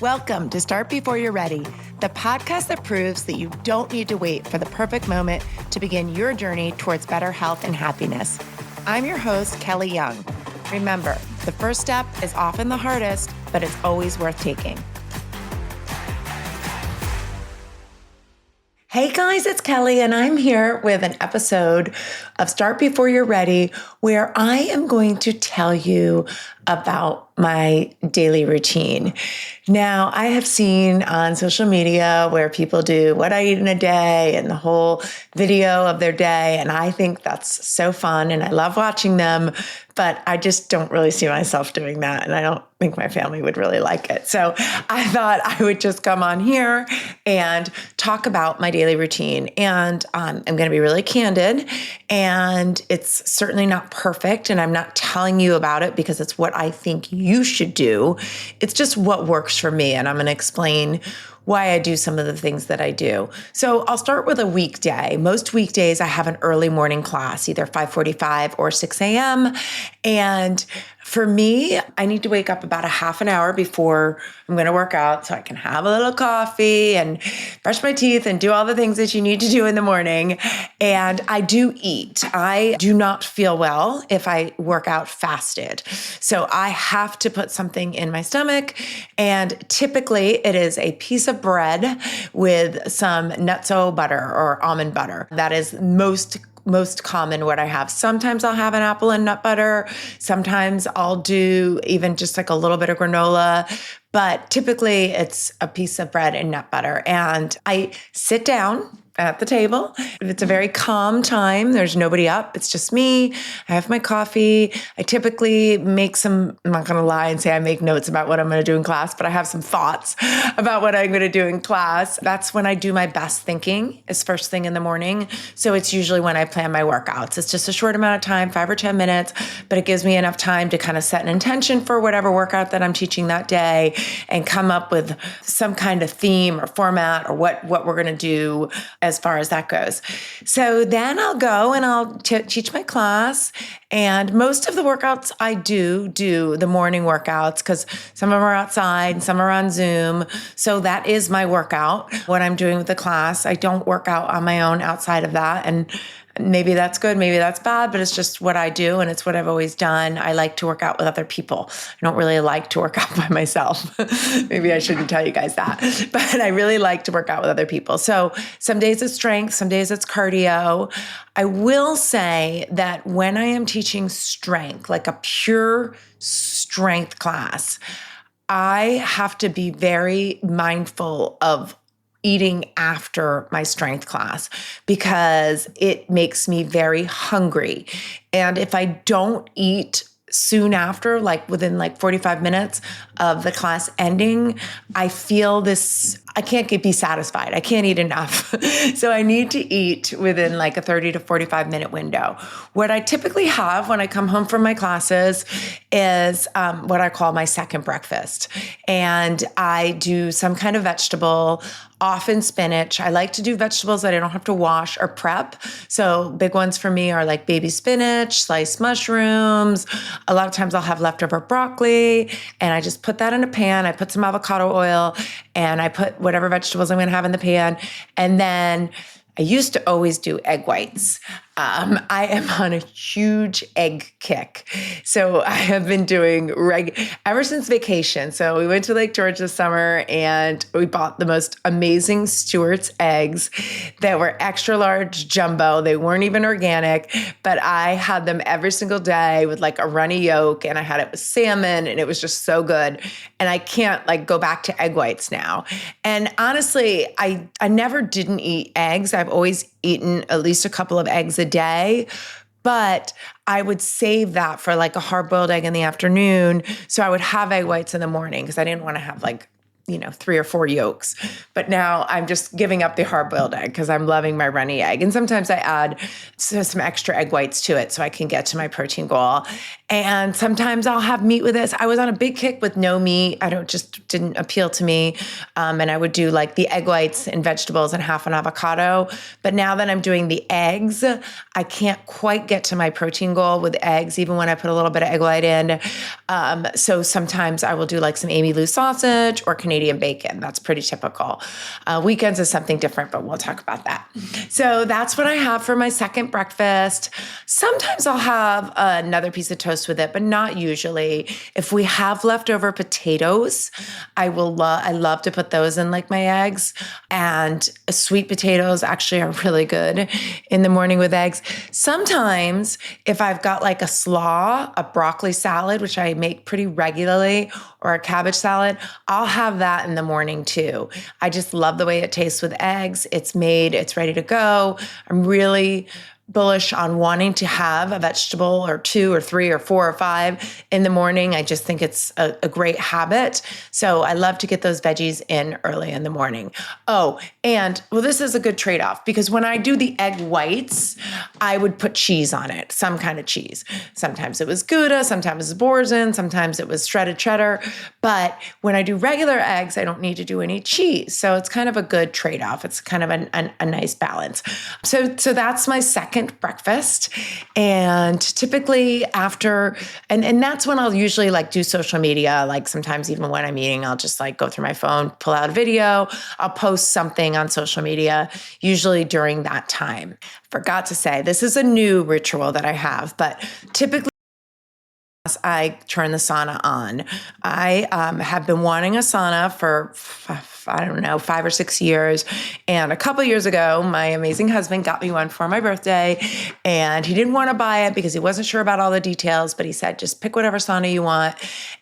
Welcome to Start Before You're Ready, the podcast that proves that you don't need to wait for the perfect moment to begin your journey towards better health and happiness. I'm your host, Kelly Young. Remember, the first step is often the hardest, but it's always worth taking. Hey guys, it's Kelly, and I'm here with an episode of Start Before You're Ready, where I am going to tell you about my daily routine. Now, I have seen on social media where people do what I eat in a day and the whole video of their day, and I think that's so fun, and I love watching them, but I just don't really see myself doing that, and I don't think my family would really like it. So I thought I would just come on here and talk about my daily routine, and I'm going to be really candid, and it's certainly not perfect, and I'm not telling you about it because it's what I think you should do. It's just what works for me, and I'm going to explain why I do some of the things that I do. So I'll start with a weekday. Most weekdays I have an early morning class, either 5:45 or 6 a.m. And for me, I need to wake up about a half an hour before I'm going to work out so I can have a little coffee and brush my teeth and do all the things that you need to do in the morning. And I do eat. I do not feel well if I work out fasted. So I have to put something in my stomach. And typically it is a piece of bread with some nutso butter or almond butter. That is most common what I have. Sometimes I'll have an apple and nut butter. Sometimes I'll do even just like a little bit of granola, but typically it's a piece of bread and nut butter. And I sit down at the table. It's a very calm time. There's nobody up. It's just me. I have my coffee. I typically make I'm not going to lie and say I make notes about what I'm going to do in class, but I have some thoughts about what I'm going to do in class. That's when I do my best thinking, is first thing in the morning. So it's usually when I plan my workouts. It's just a short amount of time, 5 or 10 minutes, but it gives me enough time to kind of set an intention for whatever workout that I'm teaching that day and come up with some kind of theme or format or what we're going to do as far as that goes. So then I'll go and I'll teach my class. And most of the workouts I do the morning workouts because some of them are outside and some are on Zoom. So that is my workout, what I'm doing with the class. I don't work out on my own outside of that. And maybe that's good, maybe that's bad, but it's just what I do and it's what I've always done. I like to work out with other people. I don't really like to work out by myself. Maybe I shouldn't tell you guys that, but I really like to work out with other people. So some days it's strength, some days it's cardio. I will say that when I am teaching strength, like a pure strength class, I have to be very mindful of eating after my strength class because it makes me very hungry. And if I don't eat soon after, like within 45 minutes of the class ending, I feel I can't be satisfied. I can't eat enough. So I need to eat within a 30 to 45 minute window. What I typically have when I come home from my classes is what I call my second breakfast. And I do some kind of vegetable, often spinach. I like to do vegetables that I don't have to wash or prep. So big ones for me are like baby spinach, sliced mushrooms. A lot of times I'll have leftover broccoli and I just put that in a pan. I put some avocado oil and I put whatever vegetables I'm going to have in the pan. And then I used to always do egg whites. I am on a huge egg kick. So I have been doing ever since vacation. So we went to Lake George this summer and we bought the most amazing Stewart's eggs that were extra large jumbo. They weren't even organic, but I had them every single day with a runny yolk and I had it with salmon and it was just so good. And I can't go back to egg whites now. And honestly, I never didn't eat eggs. I've always eaten at least a couple of eggs a day, but I would save that for a hard-boiled egg in the afternoon. So I would have egg whites in the morning because I didn't want to have 3 or 4 yolks. But now I'm just giving up the hard-boiled egg because I'm loving my runny egg. And sometimes I add some extra egg whites to it so I can get to my protein goal. And sometimes I'll have meat with this. I was on a big kick with no meat. Just didn't appeal to me. And I would do the egg whites and vegetables and half an avocado. But now that I'm doing the eggs, I can't quite get to my protein goal with eggs, even when I put a little bit of egg white in. So sometimes I will do some Amy Lou sausage or Canadian bacon. That's pretty typical. Weekends is something different, but we'll talk about that. So that's what I have for my second breakfast. Sometimes I'll have another piece of toast with it, but not usually. If we have leftover potatoes, I love to put those in like my eggs. And sweet potatoes actually are really good in the morning with eggs. Sometimes if I've got like a slaw, a broccoli salad, which I make pretty regularly, or a cabbage salad, I'll have that in the morning too. I just love the way it tastes with eggs. It's made, it's ready to go. I'm really bullish on wanting to have a vegetable or two or three or four or five in the morning. I just think it's a great habit. So I love to get those veggies in early in the morning. Oh, and well, this is a good trade-off because when I do the egg whites, I would put cheese on it, some kind of cheese. Sometimes it was Gouda, sometimes it was Boursin, sometimes it was shredded cheddar. But when I do regular eggs, I don't need to do any cheese. So it's kind of a good trade-off. It's kind of a nice balance. So that's my second breakfast. And typically after, and that's when I'll usually like do social media. Like sometimes even when I'm eating, I'll just like go through my phone, pull out a video. I'll post something on social media, usually during that time. Forgot to say, this is a new ritual that I have, but typically I turn the sauna on. I have been wanting a sauna for, I don't know, 5 or 6 years. And a couple years ago, my amazing husband got me one for my birthday. And he didn't want to buy it because he wasn't sure about all the details. But he said, just pick whatever sauna you want.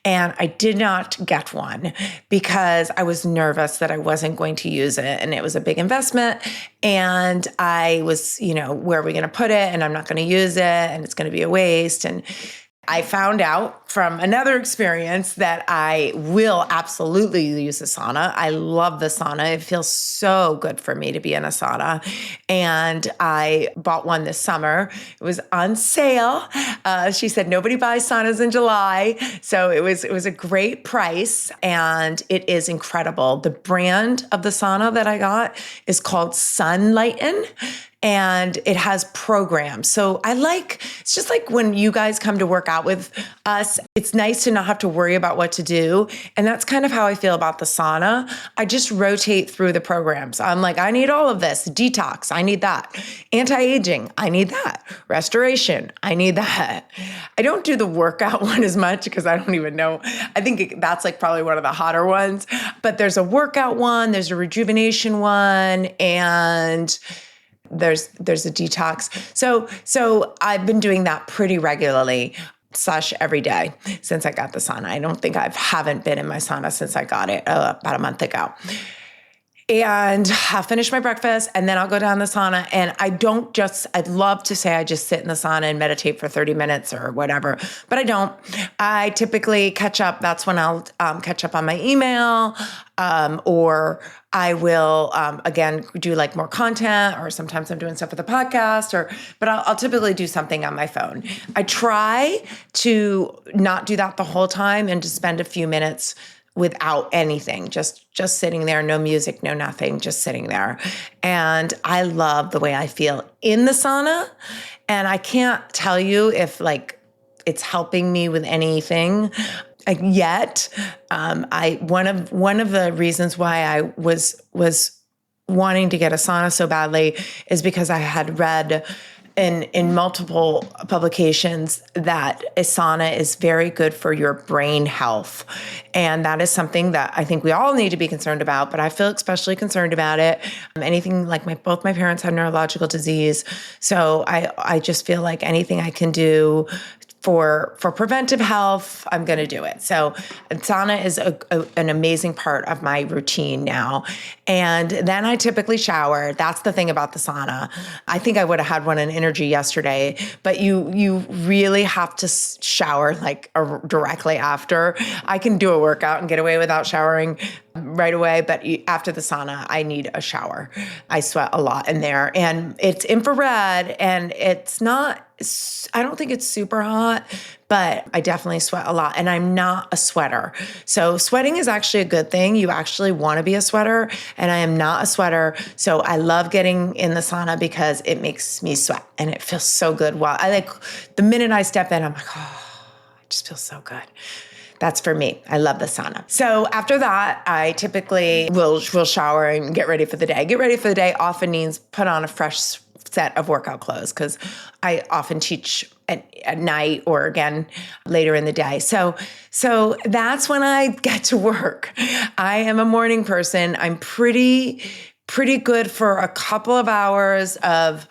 And I did not get one because I was nervous that I wasn't going to use it. And it was a big investment. And I was, where are we going to put it? And I'm not going to use it. And it's going to be a waste. And I found out from another experience that I will absolutely use a sauna. I love the sauna. It feels so good for me to be in a sauna. And I bought one this summer. It was on sale. She said nobody buys saunas in July. So it was a great price and it is incredible. The brand of the sauna that I got is called Sunlighten. And it has programs. So it's just like when you guys come to work out with us, it's nice to not have to worry about what to do. And that's kind of how I feel about the sauna. I just rotate through the programs. I'm like, I need all of this. Detox, I need that. Anti-aging, I need that. Restoration, I need that. I don't do the workout one as much because I don't even know. I think that's like probably one of the hotter ones. But there's a workout one, there's a rejuvenation one, and there's a detox. So I've been doing that pretty regularly / every day since I got the sauna. I don't think haven't been in my sauna since I got it about a month ago. And I'll finish my breakfast and then I'll go down the sauna. And I'd love to say I just sit in the sauna and meditate for 30 minutes or whatever, but I don't. I typically catch up. That's when I'll catch up on my email, or I will, again, do like more content, or sometimes I'm doing stuff with the podcast, but I'll typically do something on my phone. I try to not do that the whole time and to spend a few minutes without anything, just sitting there, no music, no nothing, just sitting there. And I love the way I feel in the sauna. And I can't tell you if like it's helping me with anything yet. One of the reasons why I was wanting to get a sauna so badly is because I had read in multiple publications that a sauna is very good for your brain health. And that is something that I think we all need to be concerned about, but I feel especially concerned about it. Anything like both my parents have neurological disease. So I just feel like anything I can do for preventive health, I'm going to do it. So sauna is an amazing part of my routine now. And then I typically shower. That's the thing about the sauna. I think I would have had one in Energy yesterday, but you really have to shower like directly after. I can do a workout and get away without showering right away, but after the sauna, I need a shower. I sweat a lot in there, and it's infrared, and I don't think it's super hot, but I definitely sweat a lot, and I'm not a sweater. So sweating is actually a good thing. You actually want to be a sweater, and I am not a sweater. So I love getting in the sauna because it makes me sweat, and it feels so good. The minute I step in, I'm like, oh, it just feels so good. That's for me. I love the sauna. So after that, I typically will shower and get ready for the day. Get ready for the day often means put on a fresh set of workout clothes because I often teach at night or again later in the day. So that's when I get to work. I am a morning person. I'm pretty good for a couple of hours of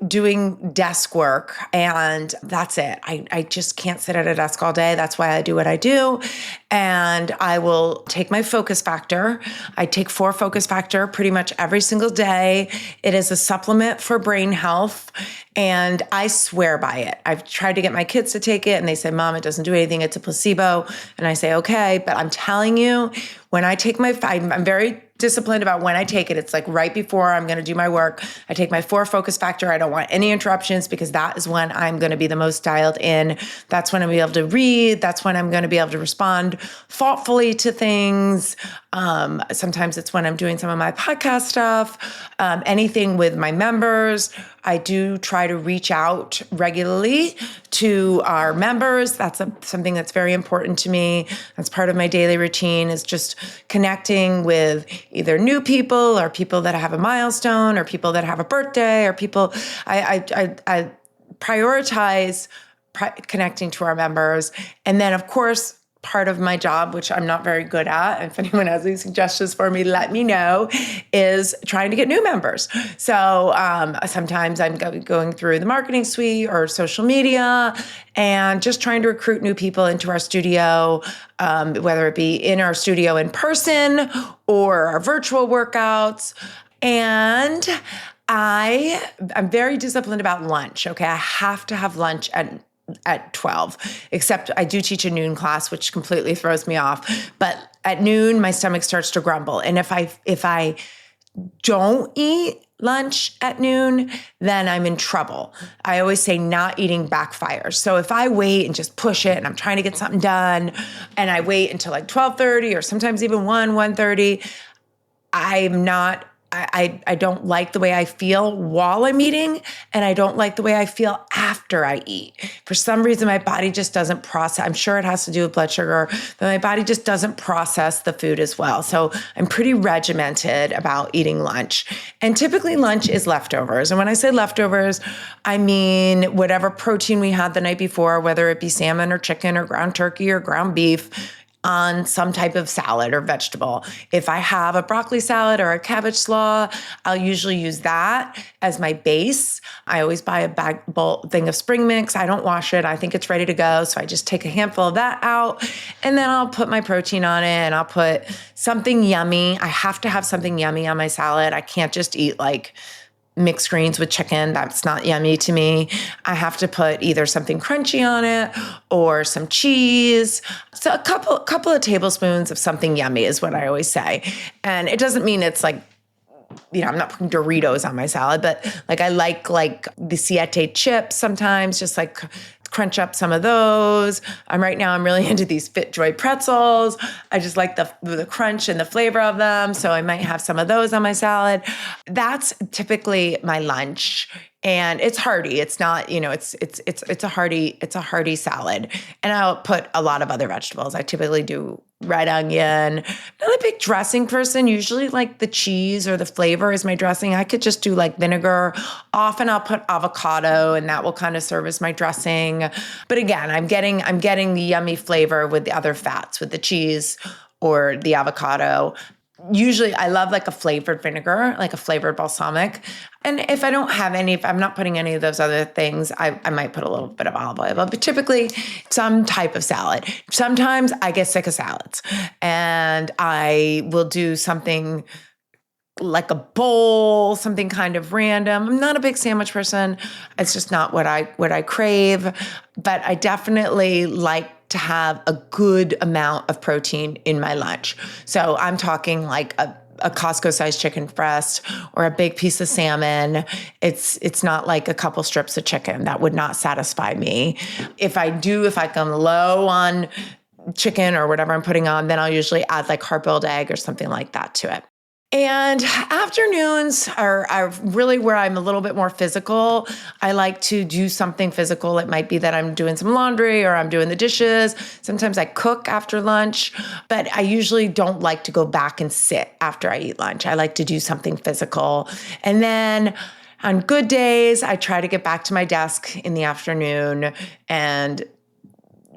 doing desk work, and that's it. I just can't sit at a desk all day. That's why I do what I do. And I will take my focus factor. I take 4 focus factor pretty much every single day. It is a supplement for brain health, and I swear by it. I've tried to get my kids to take it, and they say, Mom, it doesn't do anything. It's a placebo. And I say, okay, but I'm telling you, when I take I'm very disciplined about when I take it. It's like right before I'm going to do my work. I take my 4 focus factor. I don't want any interruptions because that is when I'm going to be the most dialed in. That's when I'm going to be able to read. That's when I'm going to be able to respond thoughtfully to things. Sometimes it's when I'm doing some of my podcast stuff, anything with my members. I do try to reach out regularly to our members. That's something that's very important to me. That's part of my daily routine, is just connecting with either new people or people that have a milestone or people that have a birthday or people. I prioritize connecting to our members. And then, of course, part of my job, which I'm not very good at, and if anyone has any suggestions for me, let me know, is trying to get new members. So sometimes I'm going through the marketing suite or social media and just trying to recruit new people into our studio, whether it be in our studio in person or our virtual workouts. And I'm very disciplined about lunch. Okay, I have to have lunch at 12, except I do teach a noon class, which completely throws me off. But at noon, my stomach starts to grumble. And if I don't eat lunch at noon, then I'm in trouble. I always say not eating backfires. So if I wait and just push it and I'm trying to get something done and I wait until like 12:30 or sometimes even 1:30, I don't like the way I feel while I'm eating, and I don't like the way I feel after I eat. For some reason, my body just doesn't process. I'm sure it has to do with blood sugar, but my body just doesn't process the food as well. So I'm pretty regimented about eating lunch. And typically lunch is leftovers. And when I say leftovers, I mean whatever protein we had the night before, whether it be salmon or chicken or ground turkey or ground beef, on some type of salad or vegetable. If I have a broccoli salad or a cabbage slaw, I'll usually use that as my base. I always buy a thing of spring mix. I don't wash it. I think it's ready to go. So I just take a handful of that out, and then I'll put my protein on it, and I'll put something yummy. I have to have something yummy on my salad. I can't just eat like mixed greens with chicken. That's not yummy to me. I have to put either something crunchy on it or some cheese. So a couple of tablespoons of something yummy is what I always say. And it doesn't mean it's like, I'm not putting Doritos on my salad, but like I like the Siete chips sometimes, just like crunch up some of those. I'm really into these FitJoy pretzels. I just like the crunch and the flavor of them. So I might have some of those on my salad. That's typically my lunch. And it's hearty. It's not, it's a hearty salad. And I'll put a lot of other vegetables. I typically do red onion. Not a big dressing person. Usually like the cheese or the flavor is my dressing. I could just do like vinegar. Often I'll put avocado, and that will kind of serve as my dressing. But again, I'm getting the yummy flavor with the other fats, with the cheese or the avocado. Usually I love like a flavored vinegar, like a flavored balsamic. And if I don't have if I'm not putting any of those other things, I might put a little bit of olive oil, but typically some type of salad. Sometimes I get sick of salads and I will do something like a bowl, something kind of random. I'm not a big sandwich person. It's just not what I crave, but I definitely like to have a good amount of protein in my lunch. So I'm talking like a Costco-sized chicken breast or a big piece of salmon. It's not like a couple strips of chicken. That would not satisfy me. If I come low on chicken or whatever I'm putting on, then I'll usually add like hard-boiled egg or something like that to it. And afternoons are really where I'm a little bit more physical. I like to do something physical. It might be that I'm doing some laundry or I'm doing the dishes. Sometimes I cook after lunch, but I usually don't like to go back and sit after I eat lunch. I like to do something physical. And then on good days, I try to get back to my desk in the afternoon and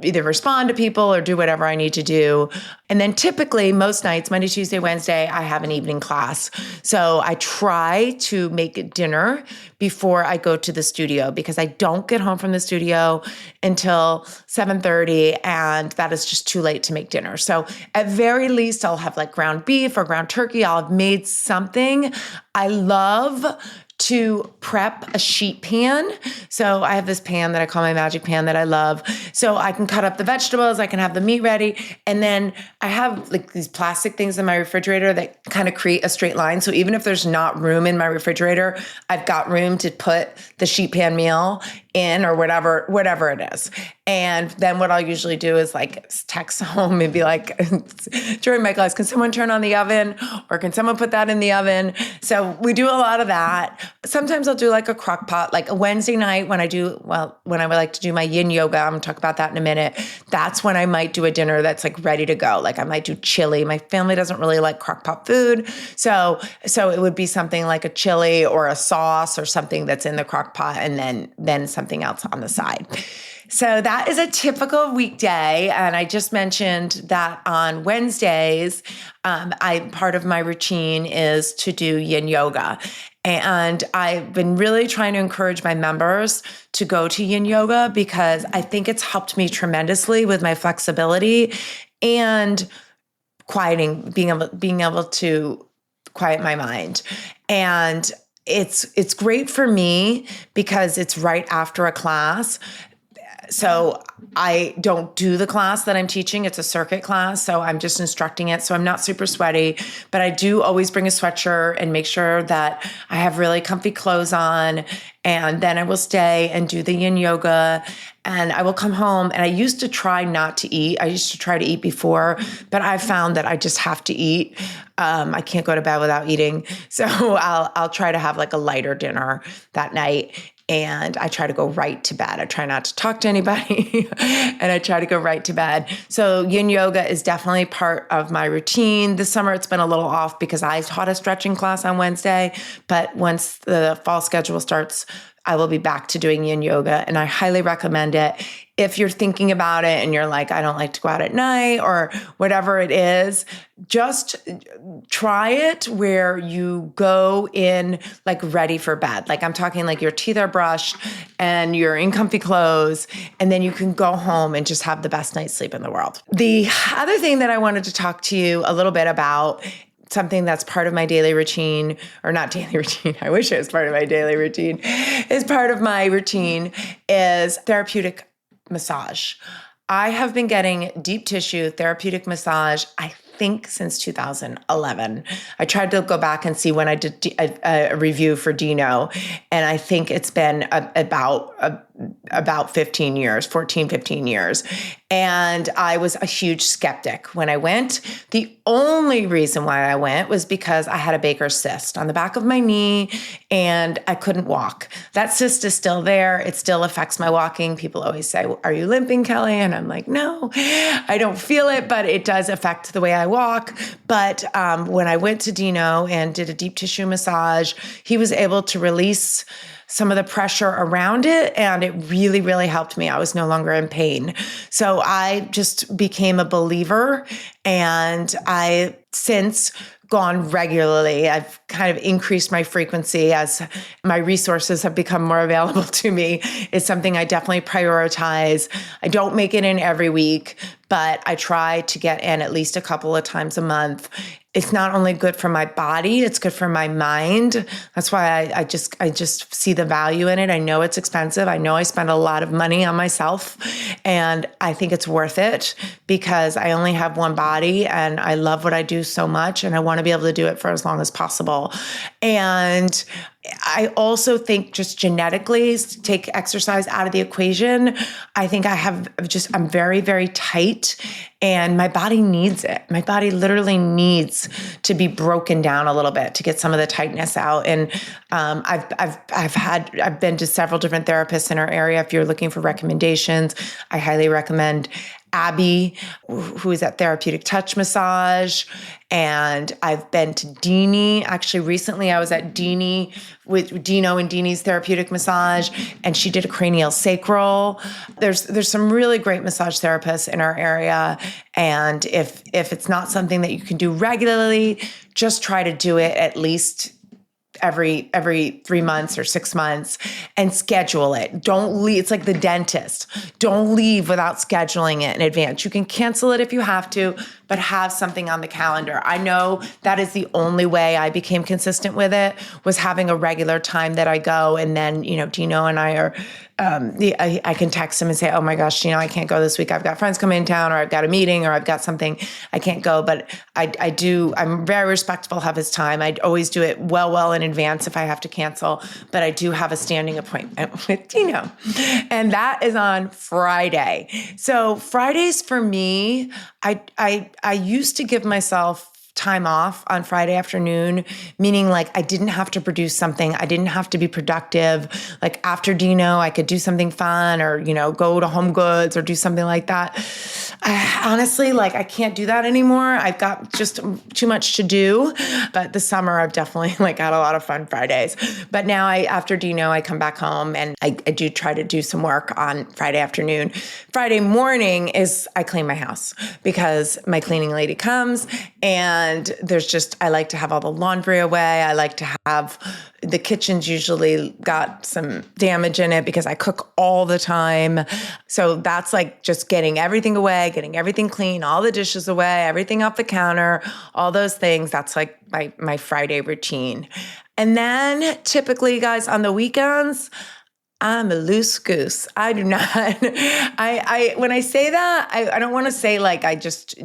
either respond to people or do whatever I need to do. And then typically most nights, Monday, Tuesday, Wednesday, I have an evening class. So I try to make dinner before I go to the studio because I don't get home from the studio until 7:30, and that is just too late to make dinner. So at very least, I'll have like ground beef or ground turkey. I'll have made something. I love to prep a sheet pan. So I have this pan that I call my magic pan that I love. So I can cut up the vegetables, I can have the meat ready. And then I have like these plastic things in my refrigerator that kind of create a straight line. So even if there's not room in my refrigerator, I've got room to put the sheet pan meal in or whatever it is. And then what I'll usually do is like text home and be like, during my class, can someone turn on the oven or can someone put that in the oven? So we do a lot of that. Sometimes I'll do like a crock pot, like a Wednesday night when I would like to do my yin yoga. I'm gonna talk about that in a minute. That's when I might do a dinner that's like ready to go. Like I might do chili. My family doesn't really like crock pot food. So it would be something like a chili or a sauce or something that's in the crock pot and then something else on the side. So that is a typical weekday. And I just mentioned that on Wednesdays, part of my routine is to do yin yoga. And I've been really trying to encourage my members to go to yin yoga because I think it's helped me tremendously with my flexibility and being able to quiet my mind. And it's great for me because it's right after a class. So I don't do the class that I'm teaching. It's a circuit class. So I'm just instructing it. So I'm not super sweaty, but I do always bring a sweatshirt and make sure that I have really comfy clothes on. And then I will stay and do the yin yoga. And I will come home, and I used to try not to eat. I used to try to eat before, but I found that I just have to eat. I can't go to bed without eating. So I'll try to have like a lighter dinner that night. And I try to go right to bed. I try not to talk to anybody and I try to go right to bed. So yin yoga is definitely part of my routine. This summer it's been a little off because I taught a stretching class on Wednesday, but once the fall schedule starts, I will be back to doing yin yoga, and I highly recommend it. If you're thinking about it and you're like, I don't like to go out at night or whatever it is, just try it where you go in like ready for bed. Like I'm talking like your teeth are brushed and you're in comfy clothes, and then you can go home and just have the best night's sleep in the world. The other thing that I wanted to talk to you a little bit about, something that's part of my daily routine, or not daily routine, I wish it was part of my daily routine, is part of my routine is therapeutic massage. I have been getting deep tissue therapeutic massage, I think since 2011. I tried to go back and see when I did a review for Dino, and I think it's been about 15 years, 14, 15 years. And I was a huge skeptic when I went. The only reason why I went was because I had a Baker's cyst on the back of my knee and I couldn't walk. That cyst is still there. It still affects my walking. People always say, are you limping, Kelly? And I'm like, no, I don't feel it, but it does affect the way I walk. But when I went to Dino and did a deep tissue massage, he was able to release some of the pressure around it, and it really, really helped me. I was no longer in pain. So I just became a believer, and I since gone regularly. I've kind of increased my frequency as my resources have become more available to me. It's something I definitely prioritize. I don't make it in every week, but I try to get in at least a couple of times a month. It's not only good for my body, it's good for my mind. That's why I just see the value in it. I know it's expensive. I know I spend a lot of money on myself, and I think it's worth it because I only have one body and I love what I do so much, and I want to be able to do it for as long as possible. And I also think just genetically, take exercise out of the equation. I think I'm very, very tight and my body needs it. My body literally needs to be broken down a little bit to get some of the tightness out. And I've been to several different therapists in our area. If you're looking for recommendations, I highly recommend Abby, who is at Therapeutic Touch Massage. And I've been to Deanie. Actually, recently I was at Deanie with Dino and Deanie's Therapeutic Massage, and she did a cranial sacral. There's some really great massage therapists in our area. And if it's not something that you can do regularly, just try to do it at least every 3 months or 6 months and schedule it. Don't leave. It's like the dentist. Don't leave without scheduling it in advance. You can cancel it if you have to, but have something on the calendar. I know that is the only way I became consistent with it, was having a regular time that I go. And then, Dino and I are, I can text him and say, oh my gosh, I can't go this week. I've got friends coming in town, or I've got a meeting, or I've got something, I can't go. But I'm very respectful of his time. I always do it well in advance if I have to cancel, but I do have a standing appointment with Dino. And that is on Friday. So Fridays for me, I used to give myself time off on Friday afternoon, meaning like I didn't have to produce something. I didn't have to be productive. Like after Dino, I could do something fun or, go to Home Goods or do something like that. Honestly, I can't do that anymore. I've got just too much to do. But this summer, I've definitely had a lot of fun Fridays. But now after Dino, I come back home and I do try to do some work on Friday afternoon. Friday morning is I clean my house because my cleaning lady comes, and I like to have all the laundry away. I like to have the kitchen's usually got some damage in it because I cook all the time. So that's just getting everything away, getting everything clean, all the dishes away, everything off the counter, all those things. That's my Friday routine. And then typically, guys, on the weekends, I'm a loose goose. I do not, when I say that, I don't want to say I just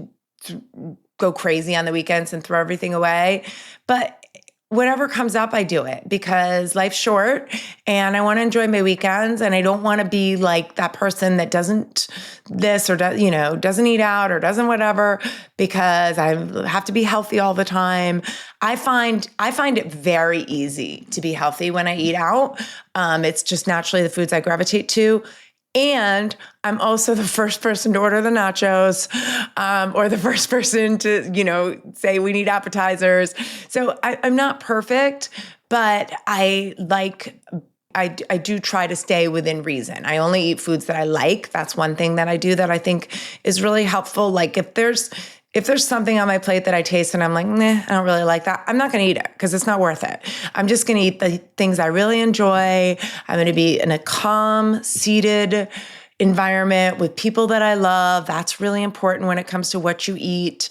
go crazy on the weekends and throw everything away. But whatever comes up, I do it because life's short and I want to enjoy my weekends. And I don't want to be like that person that doesn't this or doesn't eat out or doesn't whatever, because I have to be healthy all the time. I find it very easy to be healthy when I eat out. It's just naturally the foods I gravitate to. And I'm also the first person to order the nachos, or the first person to, say we need appetizers. So I'm not perfect, but I do try to stay within reason. I only eat foods that I like. That's one thing that I do that I think is really helpful. If there's something on my plate that I taste and I'm like, nah, I don't really like that, I'm not going to eat it because it's not worth it. I'm just going to eat the things I really enjoy. I'm going to be in a calm, seated environment with people that I love. That's really important when it comes to what you eat.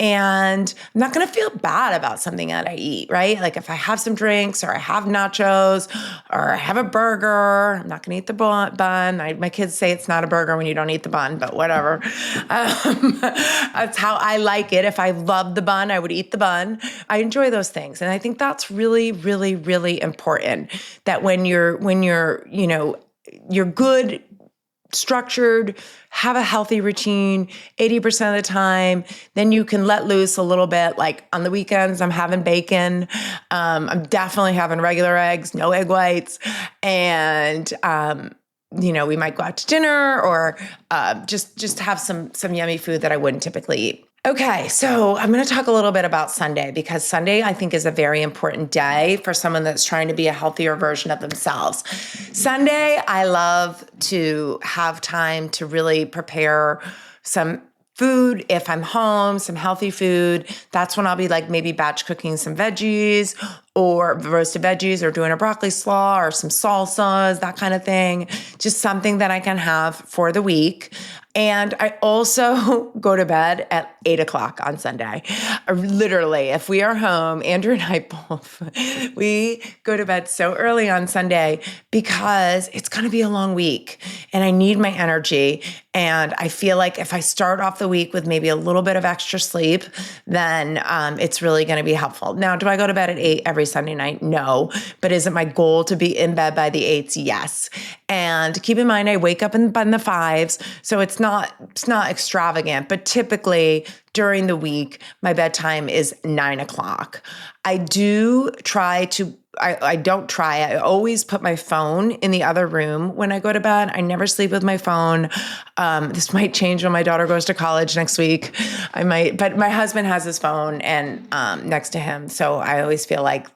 And I'm not going to feel bad about something that I eat, right? If I have some drinks or I have nachos or I have a burger, I'm not going to eat the bun. My kids say it's not a burger when you don't eat the bun, but whatever. That's how I like it. If I loved the bun, I would eat the bun. I enjoy those things. And I think that's really, really, really important, that when you're good, structured, have a healthy routine 80% of the time, then you can let loose a little bit. On the weekends, I'm having bacon. I'm definitely having regular eggs, no egg whites. And, we might go out to dinner or just have some yummy food that I wouldn't typically eat. Okay, so I'm going to talk a little bit about Sunday, because Sunday, I think, is a very important day for someone that's trying to be a healthier version of themselves. Sunday, I love to have time to really prepare some food. If I'm home, some healthy food, that's when I'll be maybe batch cooking some veggies or roasted veggies, or doing a broccoli slaw or some salsas, that kind of thing. Just something that I can have for the week. And I also go to bed at 8 o'clock on Sunday. Literally, if we are home, Andrew and I both, we go to bed so early on Sunday because it's going to be a long week and I need my energy. And I feel like if I start off the week with maybe a little bit of extra sleep, then it's really going to be helpful. Now, do I go to bed at 8 every Sunday night? No. But is it my goal to be in bed by the 8s? Yes. And keep in mind, I wake up in the 5s, so it's not extravagant, but typically during the week, my bedtime is 9 o'clock. I always put my phone in the other room when I go to bed. I never sleep with my phone. This might change when my daughter goes to college next week. I might, but my husband has his phone and next to him. So I always feel like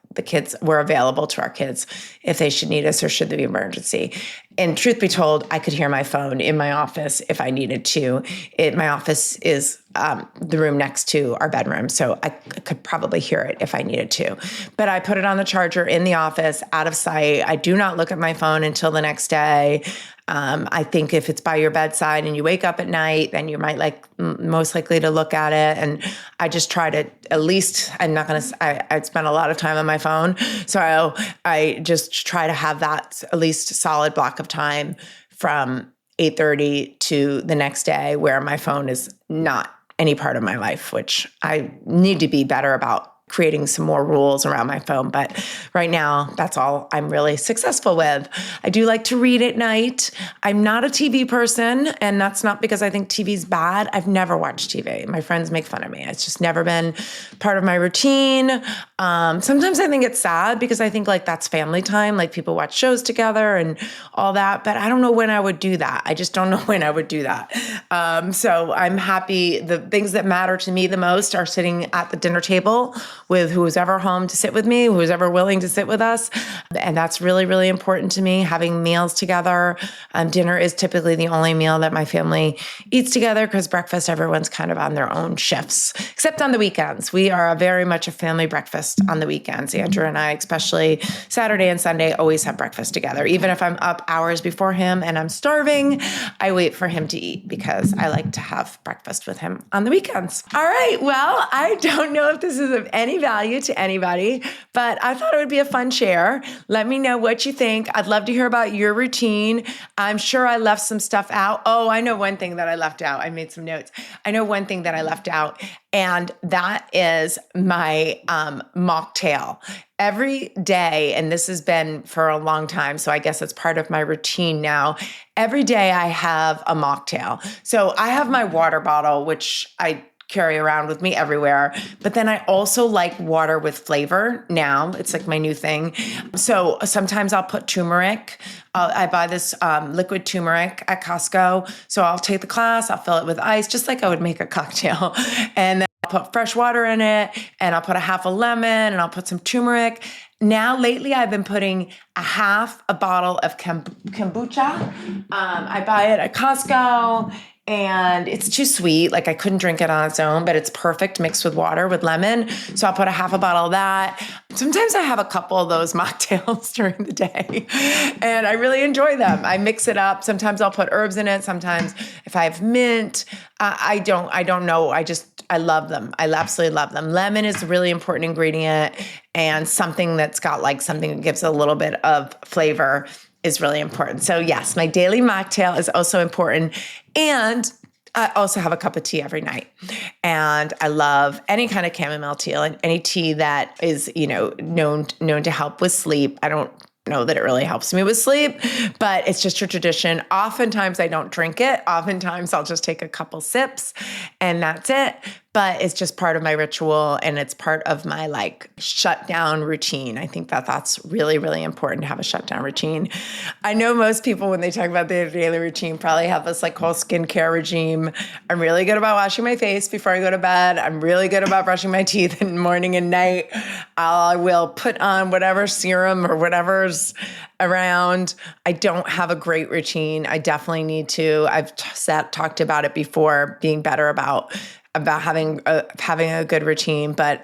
we're available to our kids if they should need us or should there be emergency. And truth be told, I could hear my phone in my office if I needed to. My office is the room next to our bedroom, so I could probably hear it if I needed to. But I put it on the charger in the office, out of sight. I do not look at my phone until the next day. I think if it's by your bedside and you wake up at night, then you might most likely to look at it. And I just try to I spend a lot of time on my phone. So I just try to have that at least solid block of time from 8:30 to the next day where my phone is not any part of my life, which I need to be better about creating some more rules around my phone. But right now, that's all I'm really successful with. I do like to read at night. I'm not a TV person, and that's not because I think TV's bad. I've never watched TV. My friends make fun of me. It's just never been part of my routine. Sometimes I think it's sad because I think that's family time, people watch shows together and all that, but I don't know when I would do that. I just don't know when I would do that. So I'm happy. The things that matter to me the most are sitting at the dinner table with who's ever home to sit with me, who's ever willing to sit with us. And that's really, really important to me, having meals together. Dinner is typically the only meal that my family eats together because breakfast, everyone's kind of on their own shifts, except on the weekends. We are very much a family breakfast on the weekends. Andrew and I, especially Saturday and Sunday, always have breakfast together. Even if I'm up hours before him and I'm starving, I wait for him to eat because I like to have breakfast with him on the weekends. All right. Well, I don't know if this is of any value to anybody, but I thought it would be a fun share. Let me know what you think. I'd love to hear about your routine. I'm sure I left some stuff out. Oh, I know one thing that I left out. I made some notes. I know one thing that I left out, and that is my mocktail. Every day, and this has been for a long time, so I guess it's part of my routine now. Every day I have a mocktail. So I have my water bottle, which I carry around with me everywhere. But then I also like water with flavor now. It's my new thing. So sometimes I'll put turmeric. I buy this liquid turmeric at Costco. So I'll take the glass, I'll fill it with ice, just like I would make a cocktail. And then I'll put fresh water in it, and I'll put a half a lemon, and I'll put some turmeric. Now, lately, I've been putting a bottle of kombucha. I buy it at Costco. And it's too sweet. I couldn't drink it on its own, but it's perfect mixed with water with lemon. So I'll put a half a bottle of that. Sometimes I have a couple of those mocktails during the day, and I really enjoy them. I mix it up. Sometimes I'll put herbs in it. Sometimes if I have mint, I don't know. I love them. I absolutely love them. Lemon is a really important ingredient, and something that's got something that gives a little bit of flavor is really important. So yes, my daily mocktail is also important. And I also have a cup of tea every night. And I love any kind of chamomile tea, and any tea that is, known to help with sleep. I don't know that it really helps me with sleep, but it's just a tradition. Oftentimes I don't drink it. Oftentimes I'll just take a couple sips and that's it. But it's just part of my ritual, and it's part of my shutdown routine. I think that that's really, really important to have a shutdown routine. I know most people, when they talk about their daily routine, probably have this whole skincare regime. I'm really good about washing my face before I go to bed. I'm really good about brushing my teeth in the morning and night. I will put on whatever serum or whatever's around. I don't have a great routine. I definitely need to. I've talked about it before, being better about having a good routine. But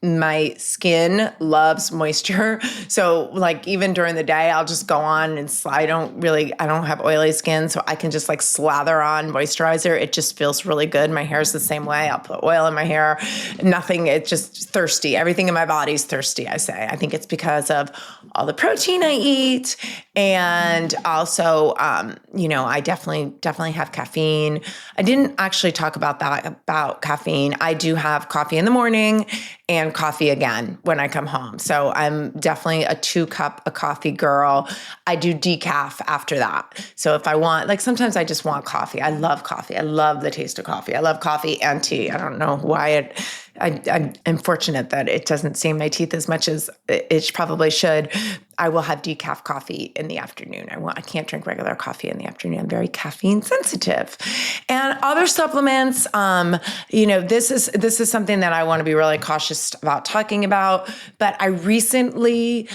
my skin loves moisture. So like even during the day, I'll just go on and I don't have oily skin. So I can just like slather on moisturizer. It just feels really good. My hair's the same way. I'll put oil in my hair, nothing. It's just thirsty. Everything in my body is thirsty, I say. I think it's because of all the protein I eat. And also, I definitely have caffeine. I didn't actually talk about caffeine. I do have coffee in the morning and coffee again when I come home. So I'm definitely a 2-cup of coffee girl. I do decaf after that. So if I want, like sometimes I just want coffee. I love coffee. I love the taste of coffee. I love coffee and tea. I don't know why I'm fortunate that it doesn't stain my teeth as much as it probably should. I will have decaf coffee in the afternoon. I can't drink regular coffee in the afternoon. I'm very caffeine sensitive. And other supplements, this is something that I want to be really cautious about talking about. But I recently,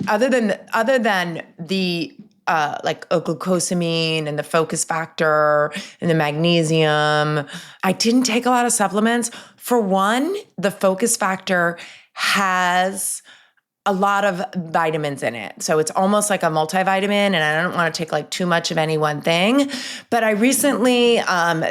other than the like a glucosamine and the focus factor and the magnesium, I didn't take a lot of supplements. For one, the focus factor has a lot of vitamins in it. So it's almost like a multivitamin, and I don't want to take like too much of any one thing. But I recently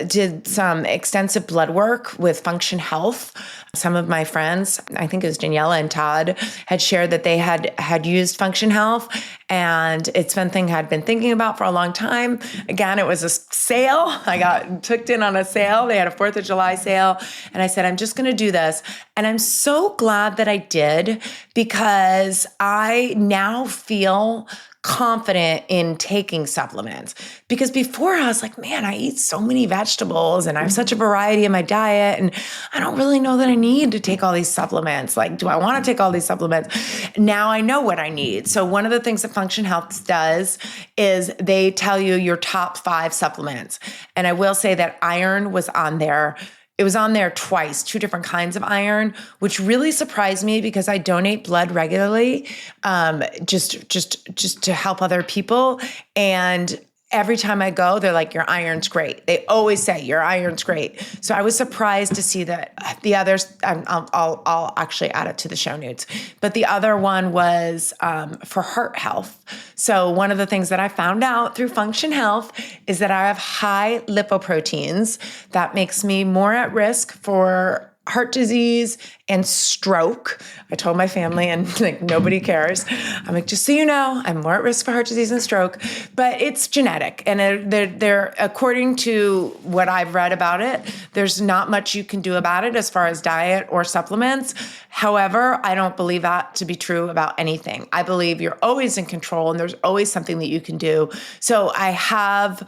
did some extensive blood work with Function Health. Some of my friends, I think it was Daniela and Todd, had shared that they had used Function Health, and it's something I'd been thinking about for a long time. Again, it was a sale. I got hooked in on a sale. They had a 4th of July sale, and I said, I'm just going to do this. And I'm so glad that I did, because I now feel confident in taking supplements. Because before I was like, man, I eat so many vegetables and I have such a variety in my diet, and I don't really know that I need to take all these supplements. Like, do I want to take all these supplements? Now I know what I need. So one of the things that Function Health does is they tell you your top 5 supplements. And I will say that iron was on there. It was on there twice, 2 different kinds of iron, which really surprised me because I donate blood regularly, just to help other people. And every time I go, they're like, your iron's great. They always say your iron's great. So I was surprised to see that the others, I'll actually add it to the show notes. But the other one was for heart health. So one of the things that I found out through Function Health is that I have high lipoproteins. That makes me more at risk for heart disease and stroke. I told my family, and like nobody cares. I'm like, just so you know, I'm more at risk for heart disease and stroke, but it's genetic. And they're according to what I've read about it, there's not much you can do about it as far as diet or supplements. However, I don't believe that to be true about anything. I believe you're always in control and there's always something that you can do. So I have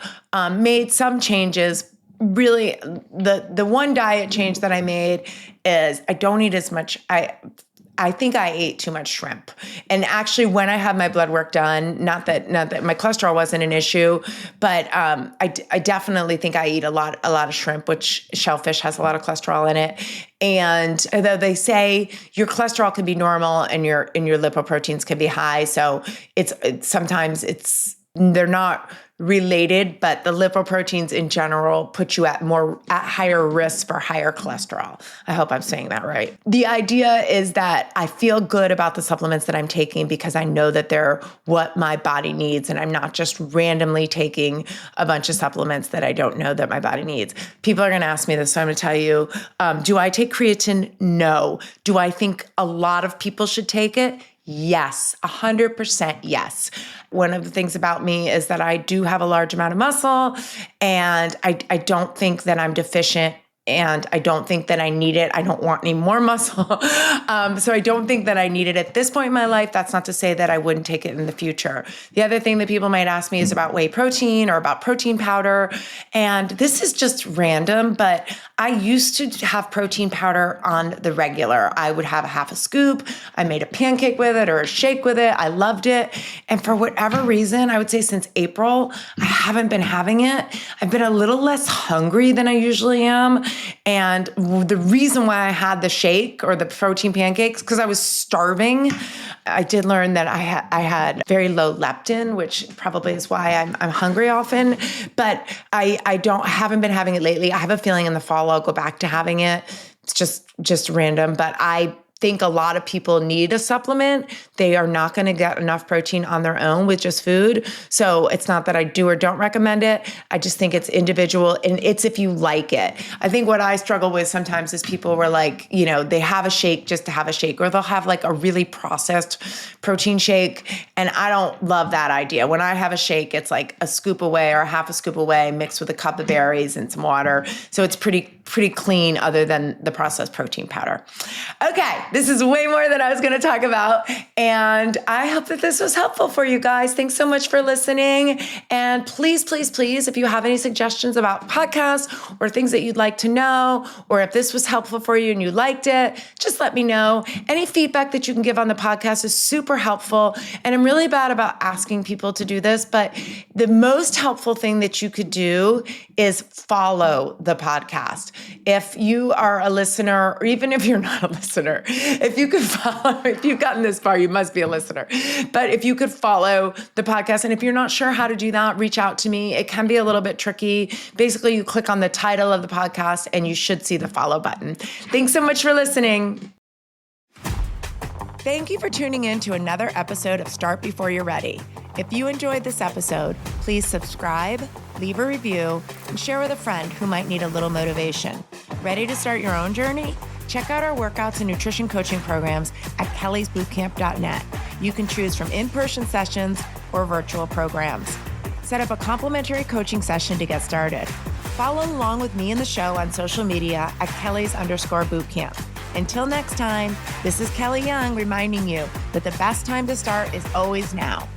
made some changes. Really, the one diet change that I made is I don't eat as much. I think I ate too much shrimp. And actually, when I had my blood work done, not that my cholesterol wasn't an issue, but I definitely think I eat a lot of shrimp, which shellfish has a lot of cholesterol in it. And although they say your cholesterol can be normal and your lipoproteins can be high, so sometimes they're not related, but the lipoproteins in general put you at higher risk for higher cholesterol. I hope I'm saying that right. The idea is that I feel good about the supplements that I'm taking because I know that they're what my body needs, and I'm not just randomly taking a bunch of supplements that I don't know that my body needs. People are going to ask me this, so I'm going to tell you, do I take creatine? No. Do I think a lot of people should take it? Yes, 100% yes. One of the things about me is that I do have a large amount of muscle, and I don't think that I'm deficient, and I don't think that I need it. I don't want any more muscle. So I don't think that I need it at this point in my life. That's not to say that I wouldn't take it in the future. The other thing that people might ask me is about whey protein or about protein powder. And this is just random, but I used to have protein powder on the regular. I would have a half a scoop. I made a pancake with it or a shake with it. I loved it. And for whatever reason, I would say since April, I haven't been having it. I've been a little less hungry than I usually am. And the reason why I had the shake or the protein pancakes, because I was starving. I did learn that I had very low leptin, which probably is why I'm hungry often. But I haven't been having it lately. I have a feeling in the fall I'll go back to having it. It's just random. But think a lot of people need a supplement. They are not going to get enough protein on their own with just food. So it's not that I do or don't recommend it. I just think it's individual, and it's if you like it. I think what I struggle with sometimes is people were like, they have a shake just to have a shake, or they'll have like a really processed protein shake. And I don't love that idea. When I have a shake, it's like a scoop away or a half a scoop away mixed with a cup of berries and some water. So it's pretty clean other than the processed protein powder. Okay, this is way more than I was going to talk about. And I hope that this was helpful for you guys. Thanks so much for listening. And please, please, please, if you have any suggestions about podcasts or things that you'd like to know, or if this was helpful for you and you liked it, just let me know. Any feedback that you can give on the podcast is super helpful. And I'm really bad about asking people to do this, but the most helpful thing that you could do is follow the podcast. If you are a listener, or even if you're not a listener, if you could follow, if you've gotten this far, you must be a listener. But if you could follow the podcast, and if you're not sure how to do that, reach out to me. It can be a little bit tricky. Basically, you click on the title of the podcast and you should see the follow button. Thanks so much for listening. Thank you for tuning in to another episode of Start Before You're Ready. If you enjoyed this episode, please subscribe, leave a review, and share with a friend who might need a little motivation. Ready to start your own journey? Check out our workouts and nutrition coaching programs at kellysbootcamp.net. You can choose from in-person sessions or virtual programs. Set up a complimentary coaching session to get started. Follow along with me and the show on social media at Kellys_bootcamp. Until next time, this is Kelly Young reminding you that the best time to start is always now.